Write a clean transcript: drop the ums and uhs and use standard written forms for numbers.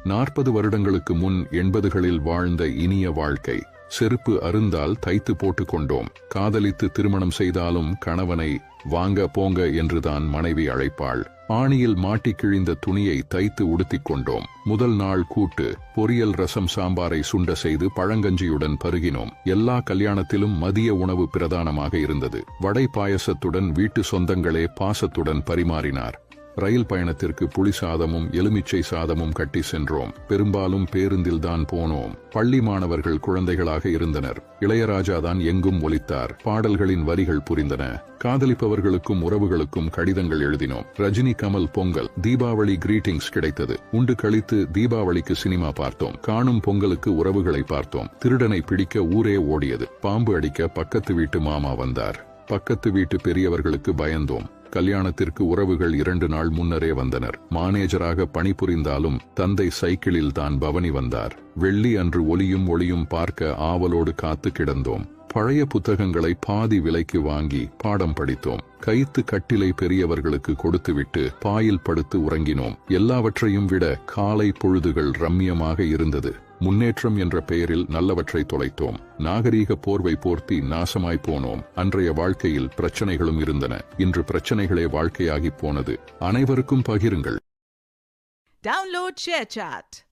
40 வருடங்களுக்கு முன் 80களில் வாழ்ந்த இனிய வாழ்க்கை. செருப்பு அருந்தால் தைத்து போட்டுக் கொண்டோம். காதலித்து திருமணம் செய்தாலும் கணவனை வாங்க போங்க என்றுதான் மனைவி அழைப்பாள். ஆணியில் மாட்டி கிழிந்த துணியை தைத்து உடுத்திக் கொண்டோம். முதல் நாள் கூட்டு, பொரியல், ரசம், சாம்பாரை சுண்ட செய்து பழங்கஞ்சியுடன் பருகினோம். எல்லா கல்யாணத்திலும் மதிய உணவு பிரதானமாக இருந்தது. வடை பாயசத்துடன் வீட்டு சொந்தங்களே பாசத்துடன் பரிமாறினார். ரயில் பயணத்திற்கு புளி சாதமும் எலுமிச்சை சாதமும் கட்டி சென்றோம். பெரும்பாலும் பேருந்தில்தான் போனோம். பள்ளி மாணவர்கள் குழந்தைகளாக இருந்தனர். இளையராஜா தான் எங்கும் ஒலித்தார். பாடல்களின் வரிகள் புரிந்தன. காதலிப்பவர்களுக்கும் உறவுகளுக்கும் கடிதங்கள் எழுதினோம். ரஜினி, கமல் பொங்கல், தீபாவளி கிரீட்டிங்ஸ் கிடைத்தது. உண்டு கழித்து தீபாவளிக்கு சினிமா பார்த்தோம். காணும் பொங்கலுக்கு உறவுகளை பார்த்தோம். திருடனை பிடிக்க ஊரே ஓடியது. பாம்பு அடிக்க பக்கத்து வீட்டு மாமா வந்தார். பக்கத்து வீட்டு பெரியவர்களுக்கு பயந்தோம். கல்யாணத்திற்கு உறவுகள் 2 நாள் முன்னரே வந்தனர். மானேஜராக பணிபுரிந்தாலும் தந்தை சைக்கிளில் தான் பவனி வந்தார். வெள்ளி அன்று ஒளியும் ஒளியும் பார்க்க ஆவலோடு காத்து கிடந்தோம். பழைய புத்தகங்களை பாதி விலைக்கு வாங்கி பாடம் படித்தோம். கைத்து கட்டிலை பெரியவர்களுக்கு கொடுத்துவிட்டு பாயில் படுத்து உறங்கினோம். எல்லாவற்றையும் விட காலை பொழுதுகள் ரம்மியமாக இருந்தது. முன்னேற்றம் என்ற பெயரில் நல்லவற்றை தொலைத்தோம். நாகரீக போர்வை போர்த்தி நாசமாய் போனோம். அன்றைய வாழ்க்கையில் பிரச்சனைகளும் இருந்தன. இன்று பிரச்சனைகளே வாழ்க்கையாகி போனது. அனைவருக்கும் பகிருங்கள். Download ShareChat.